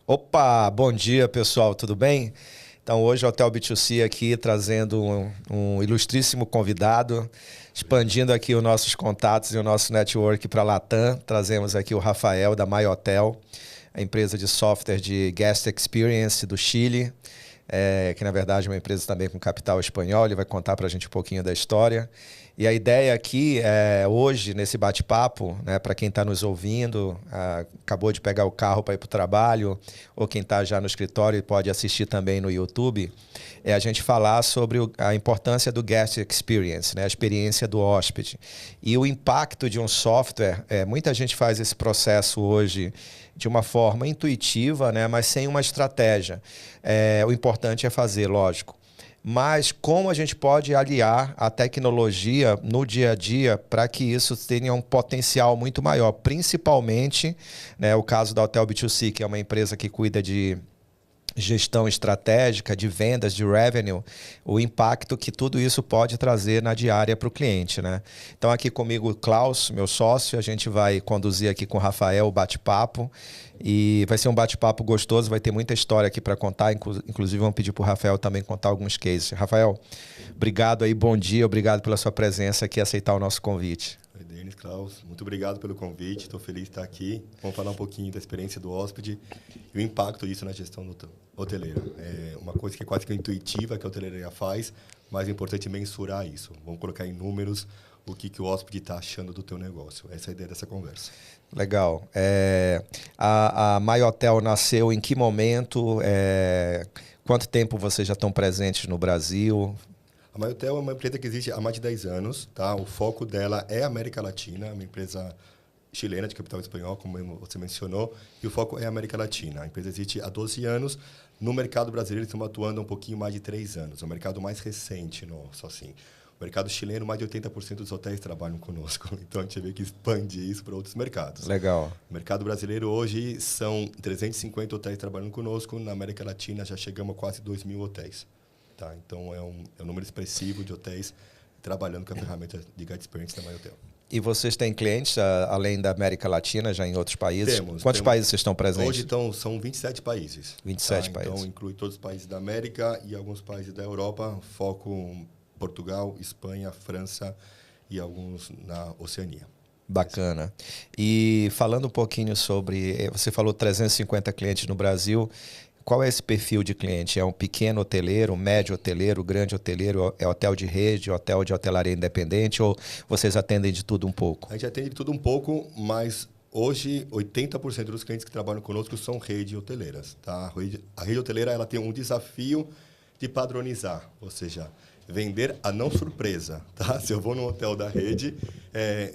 Opa, bom dia pessoal, tudo bem? Então hoje o Hotel B2C aqui trazendo um ilustríssimo convidado, expandindo aqui os nossos contatos e o nosso network para a Latam. Trazemos aqui o Rafael da My Hotel, a empresa de software de Guest Experience do Chile, que na verdade é uma empresa também com capital espanhol. Ele vai contar para a gente um pouquinho da história. E a ideia aqui, hoje, nesse bate-papo, né, para quem está nos ouvindo, acabou de pegar o carro para ir para o trabalho, ou quem está já no escritório e pode assistir também no YouTube, é a gente falar sobre a importância do guest experience, né, a experiência do hóspede. E o impacto de um software, muita gente faz esse processo hoje de uma forma intuitiva, né, mas sem uma estratégia. O importante é fazer, lógico. Mas como a gente pode aliar a tecnologia no dia a dia para que isso tenha um potencial muito maior, principalmente, né, o caso da Hotel B2C, que é uma empresa que cuida de gestão estratégica, de vendas, de revenue, o impacto que tudo isso pode trazer na diária para o cliente, né? Então aqui comigo o Klaus, meu sócio, a gente vai conduzir aqui com o Rafael o bate-papo e vai ser um bate-papo gostoso, vai ter muita história aqui para contar, inclusive vamos pedir para o Rafael também contar alguns cases. Rafael, obrigado aí, bom dia, obrigado pela sua presença aqui e aceitar o nosso convite. Oi, Denis, Klaus, muito obrigado pelo convite, estou feliz de estar aqui. Vamos falar um pouquinho da experiência do hóspede e o impacto disso na gestão hoteleira. É uma coisa que é quase que intuitiva que a hotelaria faz, mas é importante mensurar isso. Vamos colocar em números o que o hóspede está achando do teu negócio. Essa é a ideia dessa conversa. Legal. A My Hotel nasceu em que momento? Quanto tempo vocês já estão presentes no Brasil? A My Hotel é uma empresa que existe há mais de 10 anos. Tá? O foco dela é a América Latina, uma empresa chilena de capital espanhol, como você mencionou, e o foco é a América Latina. A empresa existe há 12 anos. No mercado brasileiro, estamos atuando há um pouquinho mais de 3 anos. É o mercado mais recente nosso, assim. O mercado chileno, mais de 80% dos hotéis trabalham conosco. Então, a gente vê que expande isso para outros mercados. Legal. O mercado brasileiro hoje são 350 hotéis trabalhando conosco. Na América Latina, já chegamos a quase 2.000 hotéis. Tá? Então, é um número expressivo de hotéis trabalhando com a ferramenta de Guest Experience da My Hotel. E vocês têm clientes, além da América Latina, já em outros países? Temos. Quantos países vocês estão presentes? Hoje são 27 países. 27 países. Então, inclui todos os países da América e alguns países da Europa. Foco Portugal, Espanha, França e alguns na Oceania. Bacana. E falando um pouquinho sobre... Você falou 350 clientes no Brasil. Qual é esse perfil de cliente? É um pequeno hoteleiro, um médio hoteleiro, grande hoteleiro? É hotel de rede, hotel de hotelaria independente? Ou vocês atendem de tudo um pouco? A gente atende de tudo um pouco, mas hoje 80% dos clientes que trabalham conosco são redes hoteleiras. Tá? A rede hoteleira ela tem um desafio de padronizar, ou seja, vender a não surpresa. Tá? Se eu vou num hotel da rede,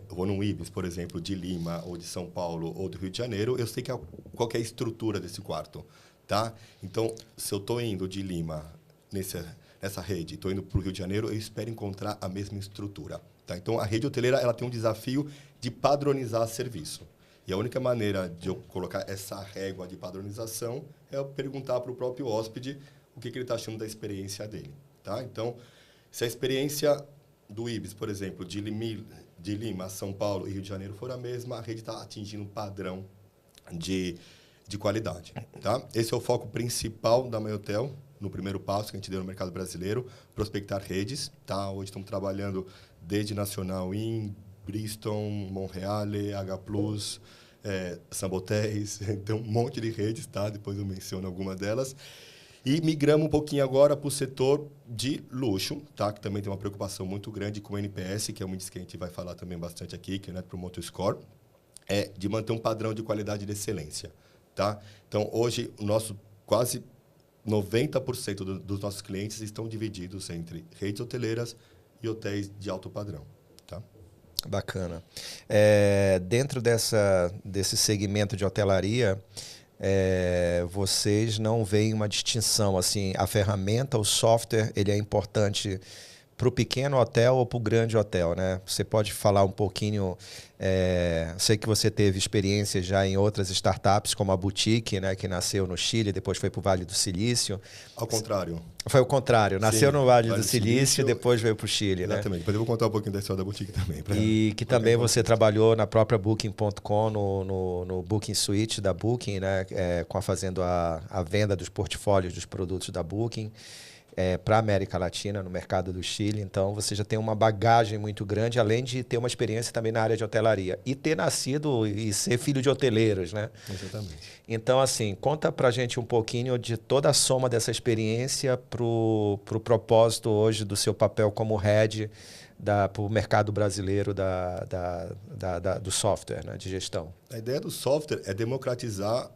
eu vou num Ibis, por exemplo, de Lima, ou de São Paulo, ou do Rio de Janeiro, eu sei qual que é a estrutura desse quarto. Tá? Então, se eu estou indo de Lima nessa rede, estou indo para o Rio de Janeiro, eu espero encontrar a mesma estrutura. Tá? Então, a rede hoteleira ela tem um desafio de padronizar serviço. E a única maneira de eu colocar essa régua de padronização é eu perguntar para o próprio hóspede o que ele está achando da experiência dele. Tá? Então, se a experiência do Ibis, por exemplo, de Lima, São Paulo e Rio de Janeiro for a mesma, a rede está atingindo um padrão de qualidade. Tá? Esse é o foco principal da My Hotel, no primeiro passo que a gente deu no mercado brasileiro, prospectar redes. Tá? Hoje estamos trabalhando desde Nacional em Bristol, Montreal, H+, Sambotéis, então um monte de redes, tá? Depois eu menciono alguma delas. E migramos um pouquinho agora para o setor de luxo, tá? Que também tem uma preocupação muito grande com o NPS, que é um índice que a gente vai falar também bastante aqui, que é o Net Promoter Score, de manter um padrão de qualidade e de excelência. Tá? Então, hoje, quase 90% dos nossos clientes estão divididos entre redes hoteleiras e hotéis de alto padrão. Tá? Bacana. Dentro desse segmento de hotelaria, vocês não veem uma distinção, assim, a ferramenta, o software, ele é importante para o pequeno hotel ou para o grande hotel, né? Você pode falar um pouquinho, sei que você teve experiência já em outras startups, como a Boutique, né, que nasceu no Chile, depois foi para o Vale do Silício. Ao contrário. Foi o contrário, nasceu no Vale do Silício e depois veio para o Chile, né? Exatamente, depois eu vou contar um pouquinho da história da Boutique também. E que também você trabalhou na própria Booking.com, no Booking Suite da Booking, né? Fazendo a venda dos portfólios dos produtos da Booking para a América Latina, no mercado do Chile. Então, você já tem uma bagagem muito grande, além de ter uma experiência também na área de hotelaria. E ter nascido e ser filho de hoteleiros, né? Exatamente. Então, assim, conta pra gente um pouquinho de toda a soma dessa experiência pro propósito hoje do seu papel como head para o mercado brasileiro do software, né, de gestão. A ideia do software é democratizar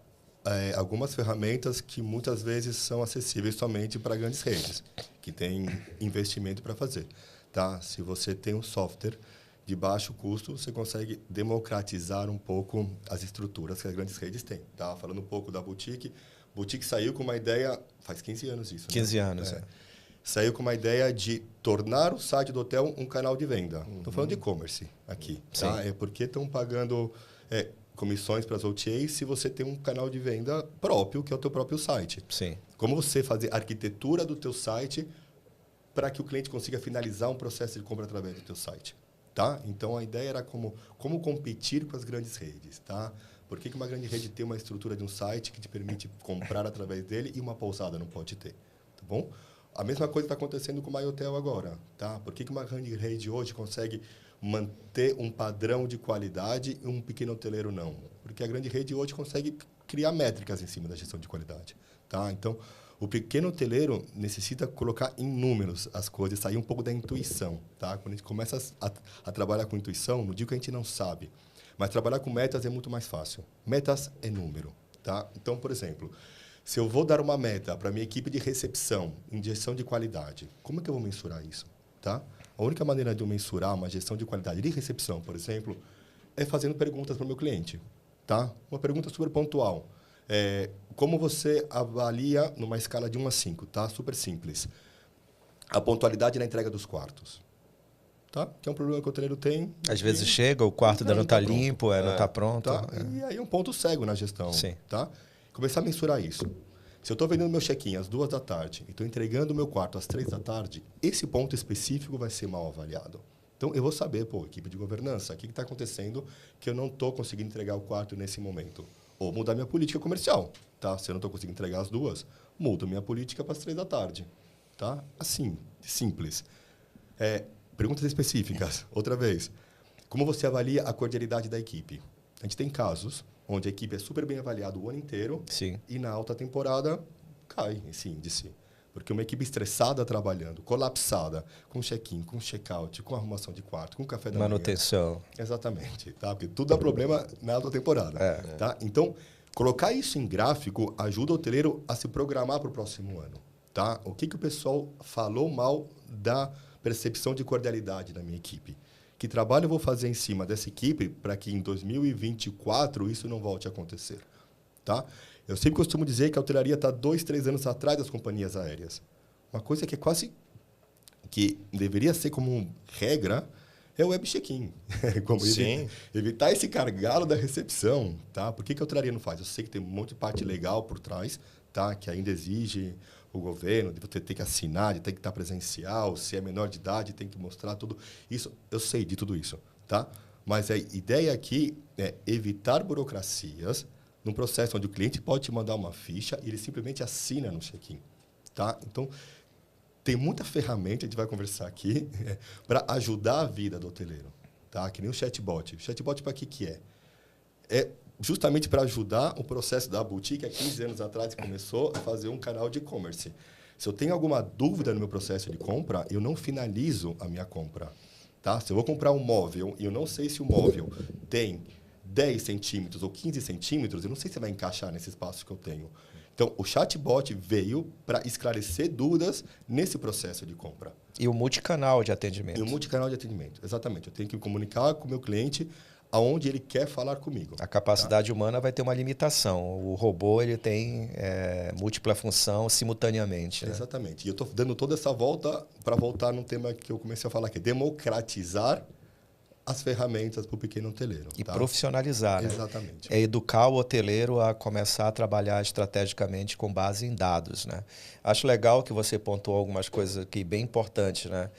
algumas ferramentas que muitas vezes são acessíveis somente para grandes redes, que têm investimento para fazer. Tá? Se você tem um software de baixo custo, você consegue democratizar um pouco as estruturas que as grandes redes têm. Tá? Falando um pouco da Boutique, Boutique saiu com uma ideia, faz 15 anos isso. 15 anos, Saiu com uma ideia de tornar o site do hotel um canal de venda. Estou falando de e-commerce aqui. Tá? É porque estão pagando comissões para as OTAs se você tem um canal de venda próprio, que é o teu próprio site. Sim. Como você fazer a arquitetura do teu site para que o cliente consiga finalizar um processo de compra através do teu site. Tá? Então, a ideia era como competir com as grandes redes. Tá? Por que uma grande rede tem uma estrutura de um site que te permite comprar através dele e uma pousada não pode ter? Tá bom? A mesma coisa está acontecendo com o MyHotel agora. Tá? Por que uma grande rede hoje consegue manter um padrão de qualidade e um pequeno hoteleiro não? Porque a grande rede hoje consegue criar métricas em cima da gestão de qualidade. Tá? Então, o pequeno hoteleiro necessita colocar em números as coisas, sair um pouco da intuição. Tá? Quando a gente começa a trabalhar com intuição, não digo que a gente não sabe, mas trabalhar com metas é muito mais fácil. Metas é número. Tá? Então, por exemplo, se eu vou dar uma meta para a minha equipe de recepção em gestão de qualidade, como é que eu vou mensurar isso? Tá? A única maneira de eu mensurar uma gestão de qualidade de recepção, por exemplo, é fazendo perguntas para o meu cliente. Tá? Uma pergunta super pontual. Como você avalia numa escala de 1 a 5? Tá? Super simples. A pontualidade na entrega dos quartos. Tá? Que é um problema que o hoteleiro tem. Às vezes chega, o quarto ainda não está limpo, não está pronto. Tá? E aí é um ponto cego na gestão. Sim. Tá? Começar a mensurar isso. Se eu estou vendendo meu check-in às 2 da tarde e estou entregando o meu quarto às 3 da tarde, esse ponto específico vai ser mal avaliado. Então, eu vou saber, equipe de governança, o que está acontecendo que eu não estou conseguindo entregar o quarto nesse momento. Ou mudar minha política comercial. Tá? Se eu não estou conseguindo entregar as 2, mudo minha política para as 3 da tarde. Tá? Assim, simples. Perguntas específicas. Outra vez. Como você avalia a cordialidade da equipe? A gente tem casos onde a equipe é super bem avaliada o ano inteiro. Sim. E na alta temporada cai esse índice. Porque uma equipe estressada trabalhando, colapsada, com check-in, com check-out, com arrumação de quarto, com café da manhã. Manutenção. Exatamente. Tá? Porque tudo dá problema na alta temporada. Tá? Então, colocar isso em gráfico ajuda o hoteleiro a se programar para o próximo ano. Tá? O que o pessoal falou mal da percepção de cordialidade da minha equipe? Que trabalho eu vou fazer em cima dessa equipe para que em 2024 isso não volte a acontecer? Tá? Eu sempre costumo dizer que a hotelaria está 2, 3 anos atrás das companhias aéreas. Uma coisa que é quase... que deveria ser como regra é o web check-in. Como evitar esse gargalo da recepção. Tá? Por que a hotelaria não faz? Eu sei que tem um monte de parte legal por trás, tá? Que ainda exige o governo, de você ter que assinar, de ter que estar presencial, se é menor de idade, tem que mostrar tudo. Isso, eu sei de tudo isso. Tá? Mas a ideia aqui é evitar burocracias num processo onde o cliente pode te mandar uma ficha e ele simplesmente assina no check-in. Tá? Então, tem muita ferramenta, a gente vai conversar aqui, para ajudar a vida do hoteleiro. Tá? Que nem o chatbot. O chatbot para que é? É justamente para ajudar o processo da Boutique, há 15 anos atrás, começou a fazer um canal de e-commerce. Se eu tenho alguma dúvida no meu processo de compra, eu não finalizo a minha compra. Tá? Se eu vou comprar um móvel e eu não sei se o móvel tem 10 centímetros ou 15 centímetros, eu não sei se vai encaixar nesse espaço que eu tenho. Então, o chatbot veio para esclarecer dúvidas nesse processo de compra. E o multicanal de atendimento. E o multicanal de atendimento, exatamente. Eu tenho que comunicar com o meu cliente aonde ele quer falar comigo. A capacidade humana vai ter uma limitação. O robô ele tem múltipla função simultaneamente. Né? Exatamente. E eu estou dando toda essa volta para voltar num tema que eu comecei a falar, que é democratizar as ferramentas para o pequeno hoteleiro. E profissionalizar. Exatamente. Né? É educar o hoteleiro a começar a trabalhar estrategicamente com base em dados. Né? Acho legal que você pontuou algumas coisas aqui bem importantes. Né?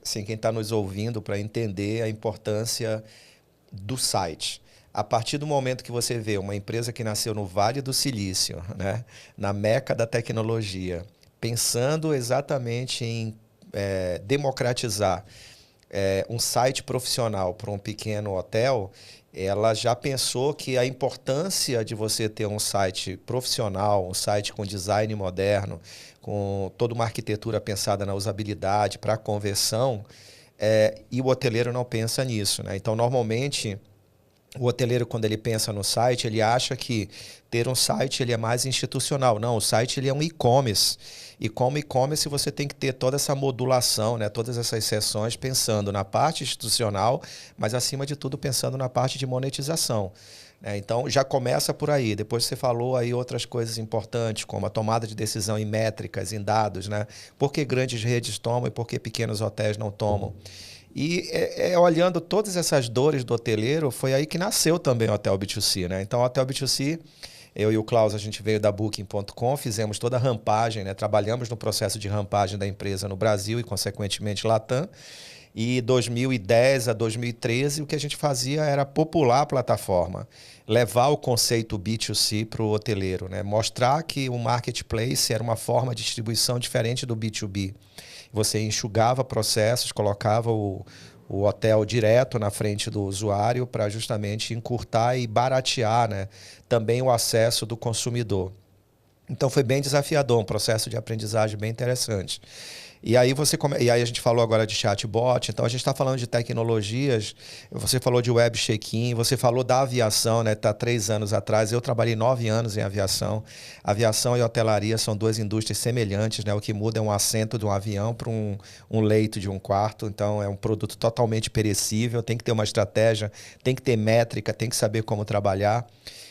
Assim, quem está nos ouvindo para entender a importância do site. A partir do momento que você vê uma empresa que nasceu no Vale do Silício, né, na meca da tecnologia, pensando exatamente em democratizar um site profissional para um pequeno hotel, ela já pensou que a importância de você ter um site profissional, um site com design moderno, com toda uma arquitetura pensada na usabilidade para a conversão, e o hoteleiro não pensa nisso. Né? Então, normalmente, o hoteleiro, quando ele pensa no site, ele acha que ter um site ele é mais institucional. Não, o site ele é um e-commerce. E como e-commerce, você tem que ter toda essa modulação, né? Todas essas seções pensando na parte institucional, mas, acima de tudo, pensando na parte de monetização. Então, já começa por aí. Depois você falou aí outras coisas importantes, como a tomada de decisão em métricas, em dados. Né? Por que grandes redes tomam e por que pequenos hotéis não tomam? E olhando todas essas dores do hoteleiro, foi aí que nasceu também o Hotel B2C. Né? Então, o Hotel B2C, eu e o Klaus, a gente veio da Booking.com, fizemos toda a rampagem, né? Trabalhamos no processo de rampagem da empresa no Brasil e, consequentemente, Latam. E 2010 a 2013, o que a gente fazia era popular a plataforma, levar o conceito B2C para o hoteleiro, né? Mostrar que o marketplace era uma forma de distribuição diferente do B2B. Você enxugava processos, colocava o hotel direto na frente do usuário para justamente encurtar e baratear, né, também o acesso do consumidor. Então foi bem desafiador, um processo de aprendizagem bem interessante. E aí, e aí a gente falou agora de chatbot, então a gente está falando de tecnologias, você falou de web check-in, você falou da aviação, né? Tá 3 anos atrás, eu trabalhei 9 anos em aviação. Aviação e hotelaria são 2 indústrias semelhantes, né? O que muda é um assento de um avião para um leito de um quarto, então é um produto totalmente perecível, tem que ter uma estratégia, tem que ter métrica, tem que saber como trabalhar.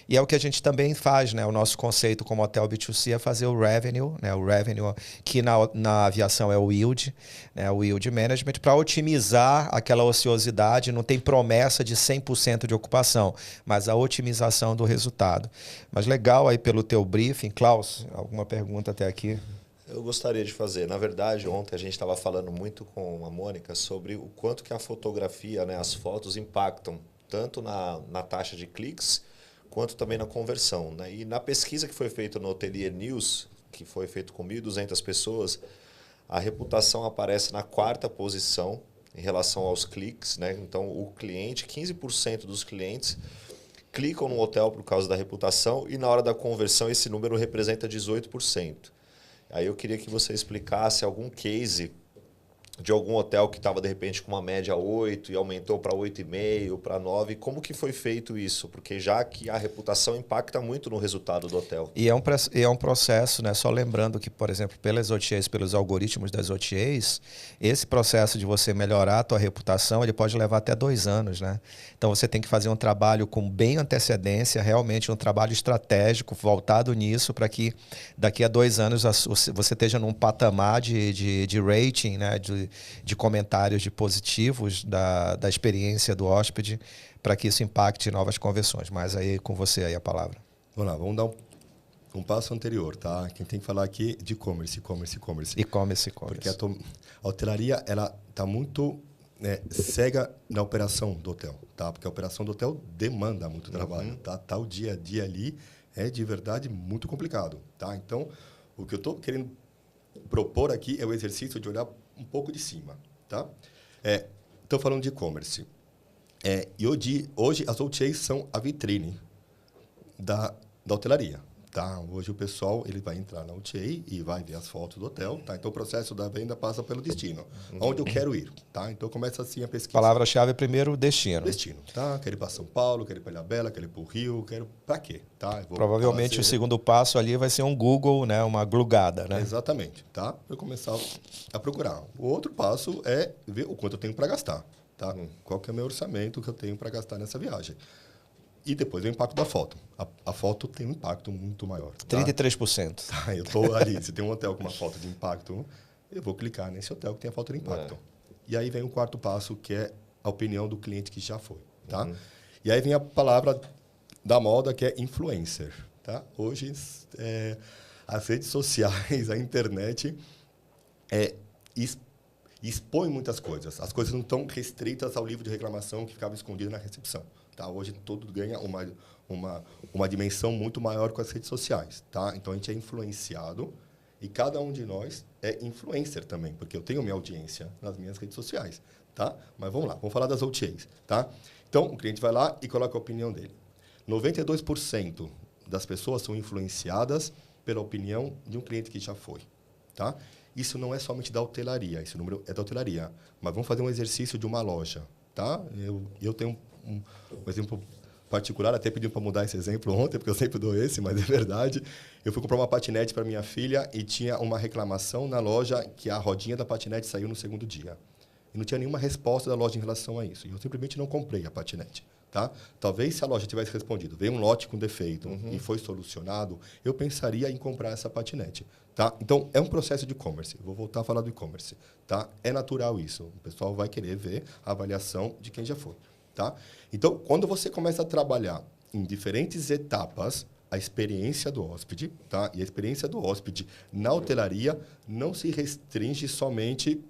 E é o que a gente também faz, né? O nosso conceito como Hotel B2C é fazer o revenue, né? O revenue que na aviação é o yield, né? O yield management, para otimizar aquela ociosidade. Não tem promessa de 100% de ocupação, mas a otimização do resultado. Mas legal aí pelo teu briefing. Klaus, alguma pergunta até aqui? Eu gostaria de fazer. Na verdade, ontem a gente estava falando muito com a Mônica sobre o quanto que a fotografia, né, as fotos impactam tanto na taxa de cliques quanto também na conversão. Né? E na pesquisa que foi feita no Hotelier News, que foi feito com 1.200 pessoas, a reputação aparece na 4ª posição em relação aos cliques. Né? Então, o cliente, 15% dos clientes clicam no hotel por causa da reputação e na hora da conversão esse número representa 18%. Aí eu queria que você explicasse algum case de algum hotel que estava, de repente, com uma média 8 e aumentou para 8,5, para 9. Como que foi feito isso? Porque já que a reputação impacta muito no resultado do hotel. E é um processo, né? Só lembrando que, por exemplo, pelas OTAs, pelos algoritmos das OTAs, esse processo de você melhorar a tua reputação, ele pode levar até 2 anos, né? Então, você tem que fazer um trabalho com bem antecedência, realmente um trabalho estratégico voltado nisso, para que daqui a 2 anos você esteja num patamar de rating, né? De comentários de positivos da experiência do hóspede, para que isso impacte novas conversões. Mas aí com você aí a palavra. Vamos lá, vamos dar um passo anterior, tá? Quem tem que falar aqui é de e-commerce. E-commerce. Porque a hotelaria, ela está muito cega na operação do hotel, tá? Porque a operação do hotel demanda muito trabalho, tá? O dia a dia ali é de verdade muito complicado, tá? Então, o que eu estou querendo propor aqui é o exercício de olhar um pouco de cima, tá? Estou falando de e-commerce. E hoje as OTAs são a vitrine da hotelaria, tá? Hoje o pessoal ele vai entrar na OTA e vai ver as fotos do hotel, tá? Então o processo da venda passa pelo destino, onde eu quero ir, tá? Então começa assim a pesquisa. Palavra-chave primeiro, destino. Destino, tá? Quero ir para São Paulo, quero ir para Ilhabela, quero ir para o Rio, quero para quê, tá? Provavelmente o segundo passo ali vai ser um Google, né? Uma glugada, né? Exatamente, tá? Eu começar a procurar. O outro passo é ver o quanto eu tenho para gastar, tá? Qual que é o meu orçamento que eu tenho para gastar nessa viagem? E depois vem o impacto da foto. A foto tem um impacto muito maior. Tá? 33%. Tá, eu estou ali. Se tem um hotel com uma foto de impacto, eu vou clicar nesse hotel que tem a foto de impacto. E aí vem o quarto passo, que é a opinião do cliente que já foi. Tá? E aí vem a palavra da moda, que é influencer. Tá? Hoje, as redes sociais, a internet, expõe muitas coisas. As coisas não estão restritas ao livro de reclamação que ficava escondido na recepção. Tá? Hoje, tudo ganha uma dimensão muito maior com as redes sociais. Tá? Então, a gente é influenciado e cada um de nós é influencer também, porque eu tenho minha audiência nas minhas redes sociais. Tá? Mas vamos lá, vamos falar das OTAs. Tá? Então, o cliente vai lá e coloca a opinião dele. 92% das pessoas são influenciadas pela opinião de um cliente que já foi. Tá? Isso não é somente da hotelaria, esse número é da hotelaria. Mas vamos fazer um exercício de uma loja. Tá? Eu tenho um exemplo particular, até pedi para mudar esse exemplo ontem, porque eu sempre dou esse, mas é verdade. Eu fui comprar uma patinete para minha filha e tinha uma reclamação na loja que a rodinha da patinete saiu no segundo dia. E não tinha nenhuma resposta da loja em relação a isso. E eu simplesmente não comprei a patinete. Tá? Talvez se a loja tivesse respondido, veio um lote com defeito e foi solucionado, eu pensaria em comprar essa patinete. Tá? Então, é um processo de e-commerce. Vou voltar a falar do e-commerce. Tá? É natural isso. O pessoal vai querer ver a avaliação de quem já foi. Tá? Então, quando você começa a trabalhar em diferentes etapas, a experiência do hóspede, tá? E a experiência do hóspede na hotelaria não se restringe somente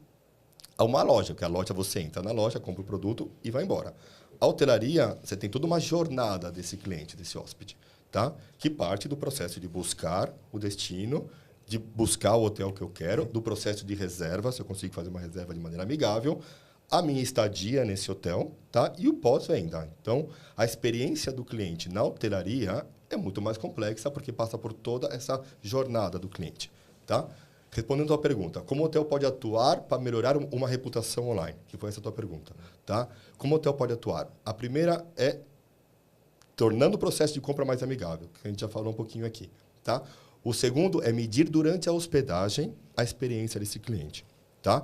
a uma loja, porque a loja você entra na loja, compra o produto e vai embora. A hotelaria, você tem toda uma jornada desse cliente, desse hóspede, tá? Que parte do processo de buscar o destino, de buscar o hotel que eu quero, do processo de reserva, se eu consigo fazer uma reserva de maneira amigável, a minha estadia nesse hotel, tá? E o pós-venda. Então, a experiência do cliente na hotelaria é muito mais complexa porque passa por toda essa jornada do cliente, tá? Respondendo à tua pergunta, como o hotel pode atuar para melhorar uma reputação online? Que foi essa a tua pergunta, tá? Como o hotel pode atuar? A primeira é tornando o processo de compra mais amigável, que a gente já falou um pouquinho aqui, tá? O segundo é medir durante a hospedagem a experiência desse cliente, tá?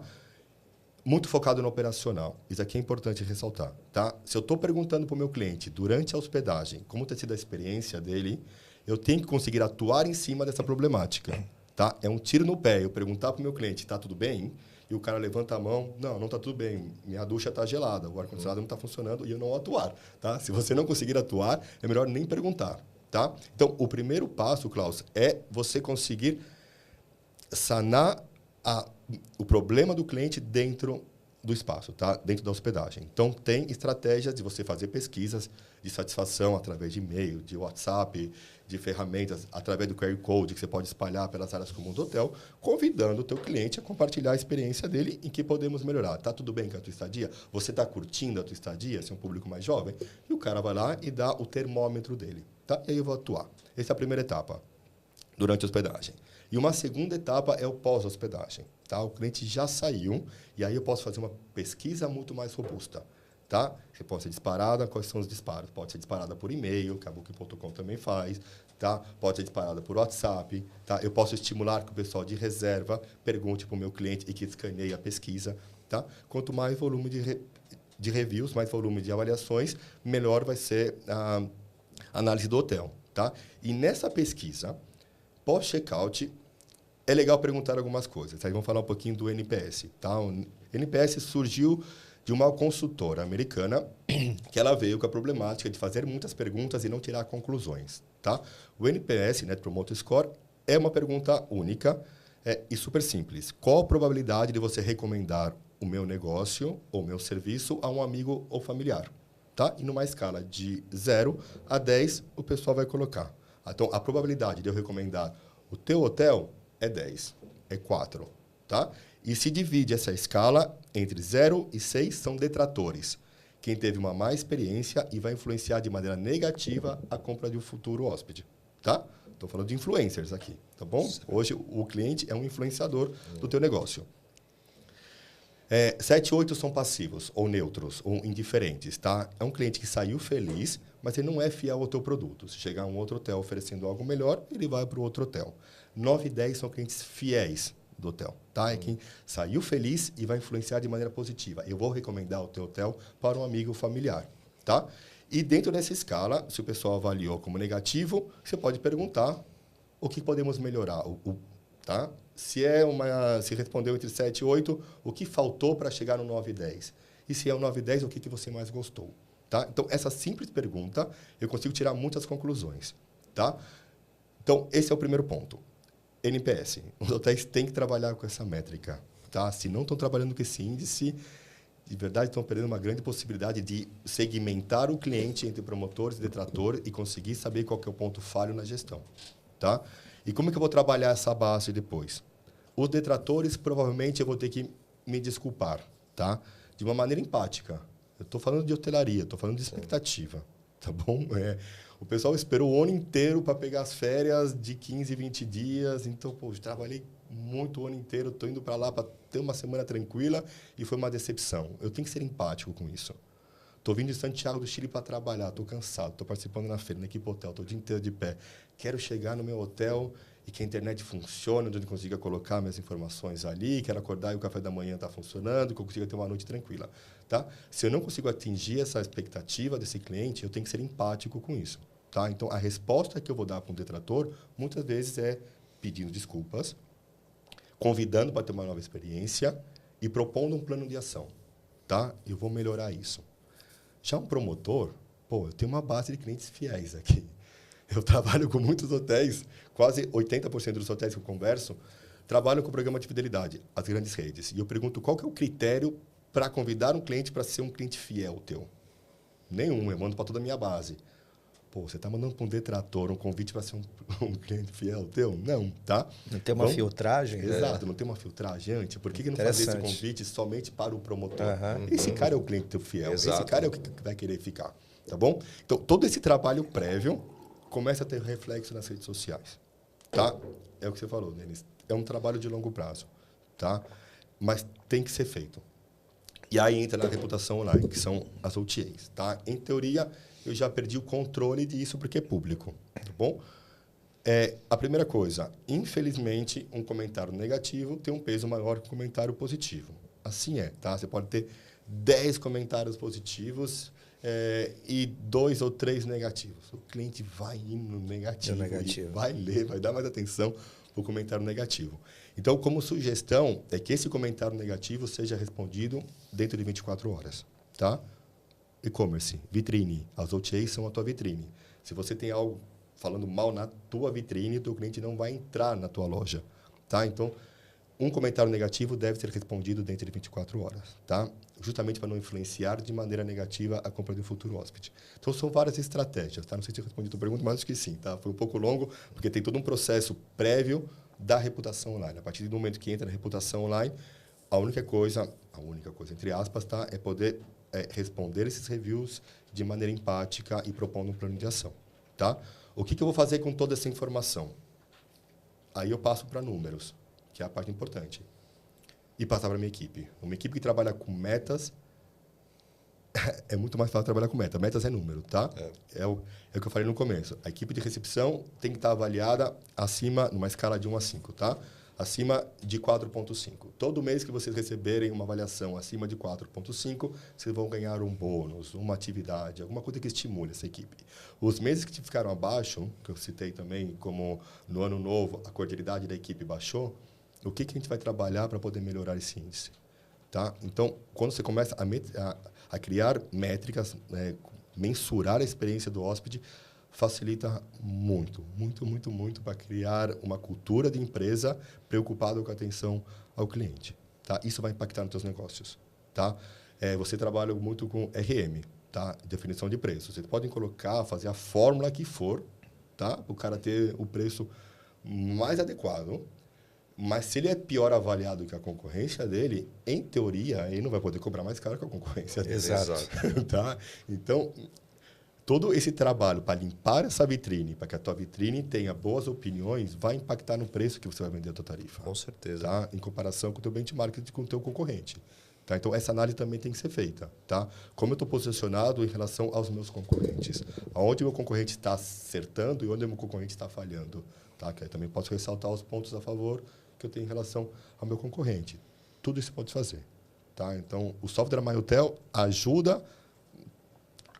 Muito focado no operacional. Isso aqui é importante ressaltar, tá? Se eu estou perguntando para o meu cliente durante a hospedagem como tem sido a experiência dele, eu tenho que conseguir atuar em cima dessa problemática. Tá? É um tiro no pé. Eu perguntar para o meu cliente, está tudo bem? E o cara levanta a mão, não está tudo bem. Minha ducha está gelada, o ar-condicionado não está funcionando e eu não atuar. Tá? Se você não conseguir atuar, é melhor nem perguntar. Tá? Então, o primeiro passo, Klaus, é você conseguir sanar o problema do cliente dentro do espaço, tá? Dentro da hospedagem. Então, tem estratégias de você fazer pesquisas de satisfação através de e-mail, de WhatsApp, de ferramentas, através do QR Code que você pode espalhar pelas áreas comuns do hotel, convidando o teu cliente a compartilhar a experiência dele em que podemos melhorar. Tá tudo bem com a tua estadia? Você está curtindo a tua estadia? Se é um público mais jovem? E o cara vai lá e dá o termômetro dele. Tá? E aí eu vou atuar. Essa é a primeira etapa, durante a hospedagem. E uma segunda etapa é o pós-hospedagem. Tá? O cliente já saiu e aí eu posso fazer uma pesquisa muito mais robusta. Tá? Você pode ser disparada, quais são os disparos? Pode ser disparada por e-mail, que a Booking.com também faz. Tá? Pode ser disparada por WhatsApp. Tá? Eu posso estimular que o pessoal de reserva pergunte para o meu cliente e que escaneie a pesquisa. Tá? Quanto mais volume de reviews, mais volume de avaliações, melhor vai ser a análise do hotel. Tá? E nessa pesquisa, pós-checkout, é legal perguntar algumas coisas. Aí vamos falar um pouquinho do NPS. Tá? O NPS surgiu de uma consultora americana que ela veio com a problemática de fazer muitas perguntas e não tirar conclusões. Tá? O NPS, Net Promoter Score, é uma pergunta única e super simples. Qual a probabilidade de você recomendar o meu negócio ou o meu serviço a um amigo ou familiar? Tá? E numa escala de 0 a 10, o pessoal vai colocar. Então, a probabilidade de eu recomendar o teu hotel é 10, é 4. Tá? E se divide essa escala entre 0 e 6 são detratores. Quem teve uma má experiência e vai influenciar de maneira negativa a compra de um futuro hóspede. Tá? Estou falando de influencers aqui, tá bom? Hoje o cliente é um influenciador do teu negócio. 7 e 8 são passivos, ou neutros, ou indiferentes. Tá? É um cliente que saiu feliz, mas ele não é fiel ao teu produto. Se chegar a um outro hotel oferecendo algo melhor, ele vai para o outro hotel. 9 e 10 são clientes fiéis. do hotel, tá? É quem saiu feliz e vai influenciar de maneira positiva. Eu vou recomendar o teu hotel para um amigo familiar, tá? E dentro dessa escala, se o pessoal avaliou como negativo, você pode perguntar o que podemos melhorar, tá? Se respondeu entre 7 e 8, o que faltou para chegar no 9 e 10? E se é o 9 e 10, o que você mais gostou? Tá? Então, essa simples pergunta, eu consigo tirar muitas conclusões, tá? Então, esse é o primeiro ponto. NPS. Os hotéis têm que trabalhar com essa métrica, tá? Se não estão trabalhando com esse índice, de verdade estão perdendo uma grande possibilidade de segmentar o cliente entre promotores e detratores e conseguir saber qual que é o ponto falho na gestão, tá? E como é que eu vou trabalhar essa base depois? Os detratores, provavelmente, eu vou ter que me desculpar, tá? De uma maneira empática. Eu estou falando de hotelaria, estou falando de expectativa, tá bom? O pessoal esperou o ano inteiro para pegar as férias de 15, 20 dias. Então, pô, eu trabalhei muito o ano inteiro, estou indo para lá para ter uma semana tranquila e foi uma decepção. Eu tenho que ser empático com isso. Estou vindo de Santiago do Chile para trabalhar, estou cansado, estou participando na feira, na equipe hotel, estou o dia inteiro de pé. Quero chegar no meu hotel e que a internet funcione, onde eu consiga colocar minhas informações ali, quero acordar e o café da manhã está funcionando, que eu consiga ter uma noite tranquila. Tá? Se eu não consigo atingir essa expectativa desse cliente, eu tenho que ser empático com isso. Tá? Então, a resposta que eu vou dar para um detrator, muitas vezes é pedindo desculpas, convidando para ter uma nova experiência e propondo um plano de ação. Tá? Eu vou melhorar isso. Já um promotor, pô, eu tenho uma base de clientes fiéis aqui. Eu trabalho com muitos hotéis, quase 80% dos hotéis que eu converso, trabalham com o programa de fidelidade, as grandes redes. E eu pergunto, qual que é o critério para convidar um cliente para ser um cliente fiel teu? Nenhum, eu mando para toda a minha base. Pô, você está mandando para um detrator um convite para ser um cliente fiel teu? Não, tá? Não tem uma filtragem? Exato, não tem uma filtragem antes. Por que não fazer esse convite somente para o promotor? Esse cara é o cliente teu fiel, Exato. esse cara é o que vai querer ficar, tá bom? Então, todo esse trabalho prévio começa a ter reflexo nas redes sociais, tá? É o que você falou, Denis. É um trabalho de longo prazo, tá? Mas tem que ser feito. E aí entra na reputação online, que são as OTAs, tá? Em teoria, eu já perdi o controle disso porque é público, tá bom? A primeira coisa, infelizmente, um comentário negativo tem um peso maior que um comentário positivo. Assim é, tá? Você pode ter 10 comentários positivos e 2 ou 3 negativos. O cliente vai ir no negativo, vai ler, vai dar mais atenção para o comentário negativo. Então, como sugestão, é que esse comentário negativo seja respondido dentro de 24 horas, tá? E-commerce, vitrine. As OTAs são a tua vitrine. Se você tem algo falando mal na tua vitrine, o teu cliente não vai entrar na tua loja, tá? Então, um comentário negativo deve ser respondido dentro de 24 horas, tá? Justamente para não influenciar de maneira negativa a compra do futuro hóspede. Então, são várias estratégias, tá? Não sei se eu respondi a tua pergunta, mas acho que sim, tá? Foi um pouco longo, porque tem todo um processo prévio da reputação online. A partir do momento que entra na reputação online, a única coisa, entre aspas, tá? É poder responder esses reviews de maneira empática e propondo um plano de ação, tá? O que eu vou fazer com toda essa informação? Aí eu passo para números, que é a parte importante. E passar para a minha equipe. Uma equipe que trabalha com metas, é muito mais fácil trabalhar com metas. Metas é número, tá? É o que eu falei no começo. A equipe de recepção tem que estar avaliada acima, numa escala de 1 a 5, tá? Acima de 4,5. Todo mês que vocês receberem uma avaliação acima de 4,5, vocês vão ganhar um bônus, uma atividade, alguma coisa que estimule essa equipe. Os meses que ficaram abaixo, que eu citei também, como no ano novo, a cordialidade da equipe baixou, o que a gente vai trabalhar para poder melhorar esse índice? Tá? Então, quando você começa a criar métricas, mensurar a experiência do hóspede, facilita muito, muito, muito, muito para criar uma cultura de empresa preocupada com a atenção ao cliente. Tá? Isso vai impactar nos seus negócios. Tá? Você trabalha muito com RM, tá? Definição de preço. Vocês podem fazer a fórmula que for, tá? Para o cara ter o preço mais adequado. Mas se ele é pior avaliado que a concorrência dele, em teoria, ele não vai poder cobrar mais caro que a concorrência dele. Exato. Tá? Então, todo esse trabalho para limpar essa vitrine, para que a tua vitrine tenha boas opiniões, vai impactar no preço que você vai vender a tua tarifa. Com certeza. Tá? Em comparação com o teu benchmark e com o teu concorrente. Tá? Então, essa análise também tem que ser feita. Tá? Como eu estou posicionado em relação aos meus concorrentes. Aonde o meu concorrente está acertando e onde o meu concorrente está falhando. Tá? Que aí também posso ressaltar os pontos a favor que eu tenho em relação ao meu concorrente. Tudo isso pode fazer. Tá? Então, o software MyHotel ajuda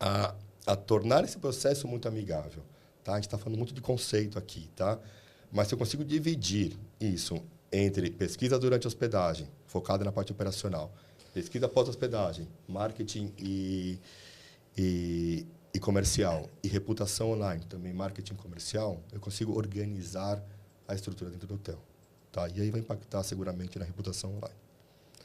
a tornar esse processo muito amigável. Tá? A gente está falando muito de conceito aqui, tá? Mas se eu consigo dividir isso entre pesquisa durante a hospedagem, focada na parte operacional, pesquisa pós-hospedagem, marketing e comercial, e reputação online, também marketing comercial, eu consigo organizar a estrutura dentro do hotel. Tá? E aí vai impactar seguramente na reputação online.